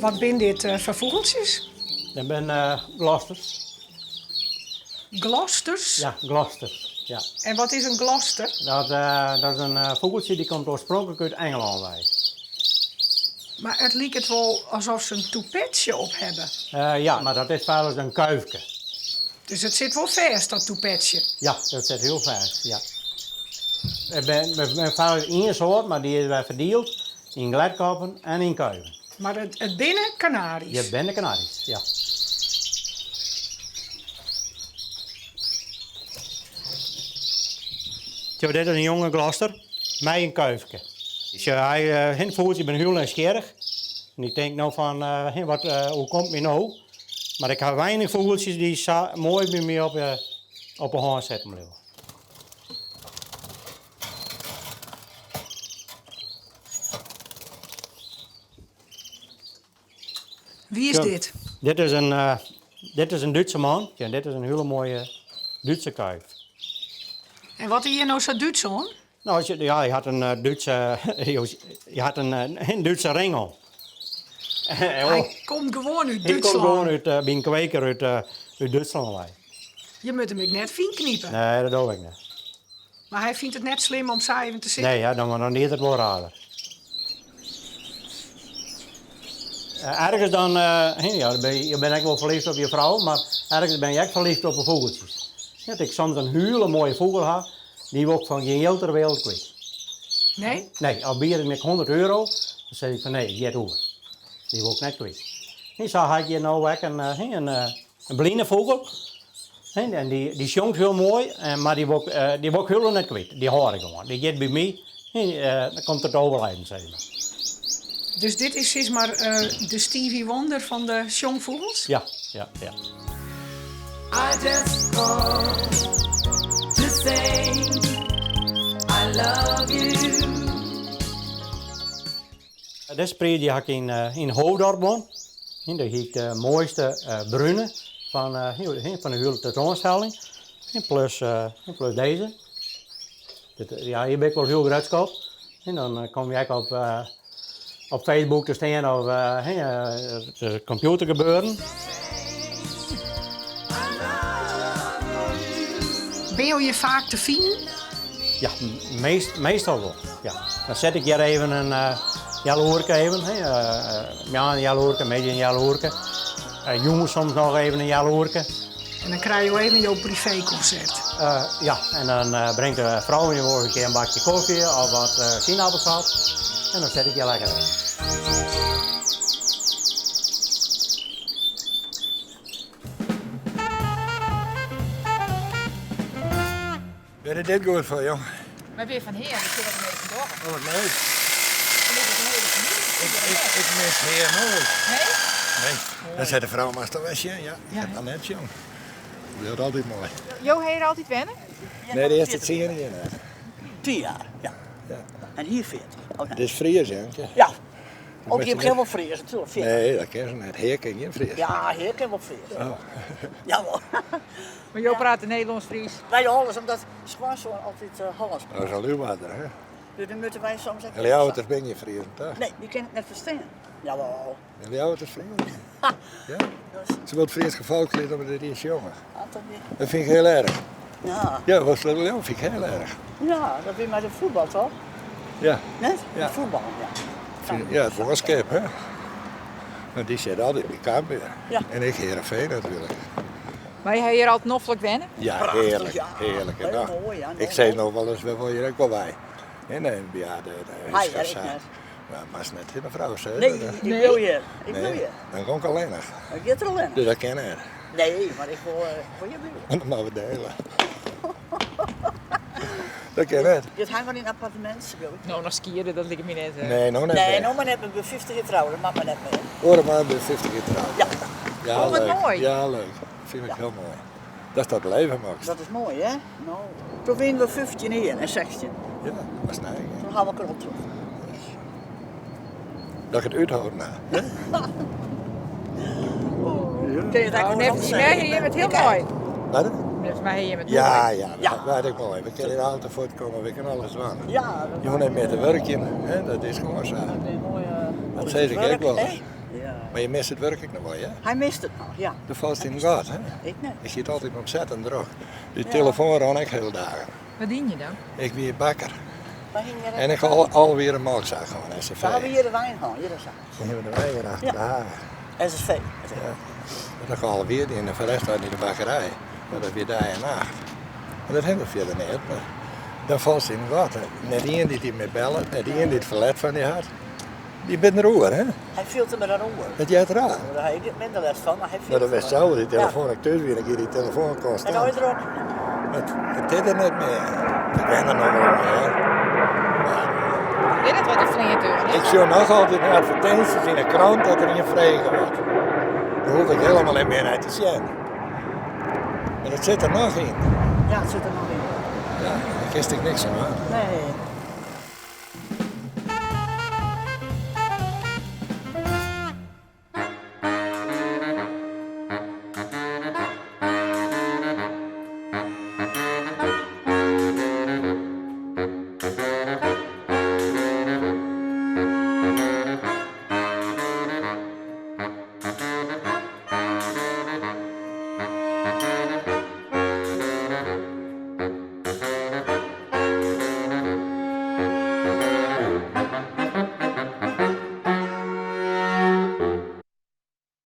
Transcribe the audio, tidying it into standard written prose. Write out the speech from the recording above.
Wat zijn dit voor vogeltjes? Dat zijn glosters. Glosters? Ja, glosters. Ja. En wat is een gloster? Dat is een vogeltje die komt oorspronkelijk uit Engeland bij. Maar het lijkt het wel alsof ze een toepetje op hebben. Ja, maar dat is vaak een kuifje. Dus het zit wel vast, dat toepetje. Ja, dat zit heel vast, ja. We zijn vaak één soort, maar die is verdeeld in gladkoppen en in kuiven. Maar het binnen Canaries. Je bent de Canaries, ja. Zo, dit is een jonge gloster, met een kuifje. Dus hij voelt zich heel nieuwsgierig. En ik denk nou van, hoe komt het nou? Maar ik heb weinig vogeltjes die mooi bij mij op een hand zetten blijven. Wie is dit? Dit is een Duitse man. Ja, dit is een hele mooie Duitse kuif. En wat is hier nou zo Duits aan? Nou, hij had een Duitse, een Duitse ring om. Hij komt gewoon uit Hij komt Duitsland. gewoon uit, bij een kweker uit Duitsland. Je moet hem net fijn kniepen. Nee, dat doe ik niet. Maar hij vindt het net slim om saai even te zitten. Nee, ja, dan niet het wel rader. Ergens dan, je bent echt wel verliefd op je vrouw, maar ergens ben je echt verliefd op de vogeltjes. Dat ik soms een hele mooie vogel heb, die wil ik van geen heel ter wereld kwijt. Nee? Nee, al bied ik met 100 euro, dan zeg ik van nee, get over. Die wil ik net kwijt. En zo had je nou ook een blinde vogel. En die zongt heel mooi, maar die wil ik heel net kwijt. Die hoor ik gewoon. Die gaat bij mij, dan komt het overlijden, zeg maar. Dus dit is zeg maar de Stevie Wonder van de jongvogels? Ja. I just called to say I love you. Deze spreid die heb ik in Hoofddorp woon. Daar heb ik de mooiste brunnen van de hele tentoonstelling. Plus deze. Hier ben ik wel heel grutskop. En dan kom je ook op Facebook te staan of de computer gebeuren. Ben je vaak te vinden? Ja, meestal wel. Ja. Dan zet ik hier even een jaloerke even. Ja, een jaloerke, een beetje een jaloerke. Jongens soms nog even een jaloerke. En dan krijg je even jouw privéconcert. Ja, en dan brengt de vrouw je een keer een bakje koffie of wat sinaasappelsap. En dan zet ik je lekker in. Ben je dit goed voor, jong? Maar weer van Heer, ik zit er even door. Oh, wat leuk. Ik Ik mis Heer nooit. Nee? Nee. Dan zet de vrouw maar toch westje. Ja, ik heb dat net, jong. Dat wordt altijd mooi. Jo, Heer altijd wennen? Nee, de eerste 10 jaar niet. 10 jaar, ja. Ja. En hier 14. Oh, nee. Dit is Fries, jong. Ja. Ook moet je je hebt geen wel Fries natuurlijk. 14. Nee, dat ken ze niet. Heer ken je Fries. Ja, hier ken wel Fries. Oh. Jawel. Maar Jo praat Nederlands-Fries. Wij alles, omdat Zwaarzoon altijd Hollands Dat praat. is al uw water, hè? Dus dan moeten wij soms En jouw ouders ben je Fries, toch? Nee, die kan het net verstaan. Jawel. En jouw ouders Fries? Ha. Ja? Dus, Ze wordt Fries gevolgd omdat het is jongen. altijd weer. Dat vind ik heel erg. Ja. Ja, was little jong vind ik heel erg. Ja, dat ben met de voetbal toch? Ja. Net? Ja. De voetbal, ja. Ja, het was Kip, hè? Maar die zit altijd bij Cambuur. Ja. En ik Heerenveen natuurlijk. Maar jij hier altijd noffelijk wennen? Ja, Prachtig, heerlijk, ja. heerlijk. En Heel dan- mooi, ja, ik heel zei mooi. nog wel eens, we willen hier ook wel bij. En nee, ja, de Hij, is ik net. maar is net in de vrouw, zeg. Nee, ik wil je. Ik wil nee, je. dan kom ik alleen nog. Ik get er al in. Dus dat ken ik. Nee, maar ik wil je buurt. En dan maar we delen. Dat ken ik. Dit hangt wel in een appartement, wil ik. Nou, nog skiën, dat ligt me net. Nee, nog net Nee, meer. nou maar net bij 50 jaar trouwen, dat mag maar net meer. Hoor maar bij 50 keer trouw. Ja, Ja, Oh, wat leuk. mooi. Ja, leuk. Vind ik heel mooi. Dat is dat leven, Max. dat is mooi, hè? Nou, toen winnen we 15 hier en 16. Ja, dat is nice. Toen gaan we erop terug. Dat ik het uithouden na. Kun je het eigenlijk Net nog die zeggen? mij hier met heel mooi. Wat? Net mij hier met Ja, mooi. ja, Ja. dat weet ik mooi. We kunnen in de auto voortkomen, we kunnen alles doen. Ja, dat Je moet niet meer te werken, hè? Dat is gewoon zo. is mooi. Dat zei ik ook wel eens. Ja. Maar je mist het werkelijk nog wel, ja? Hij mist het nog, ja. De valt in de gaten, hè? Ik niet. Ik zit altijd ontzettend droog. Die telefoon rond ik heel dagen. Wat dien je dan? Ik ben bakker. Waar ging je En ik ga alweer een melkzaak gewoon, SCV. Daar hebben we hier de wijn gehad, hier is het. Dan hebben we de wijn achter de haven. SSV. Dan gaan we alweer in de verrechtheid in de bakkerij. Maar dat weer dag en nacht. Maar dat hebben we verder niet. Maar dan valt ze in de gaten. Net iemand die me bellen, net iemand die het verlet van die had. Die bent er oer, hè? Hij viel te me dan over. Dat jij het raar. Daar heb ik minder les van, maar hij viel Maar dat was te me. zo, die telefoon, ik thuis weer een keer die telefoon kost. En nooit erop. Het is er niet meer. Ik ben er nog wel meer. Dit is wat de vrienden doen, Ik zie nog altijd in advertenties in de krant dat er in vregen wordt. Daar hoef ik helemaal niet meer naar te zien. Maar dat zit er nog in. Ja, het zit er nog in. Ja, daar kist ik niks aan. Nee.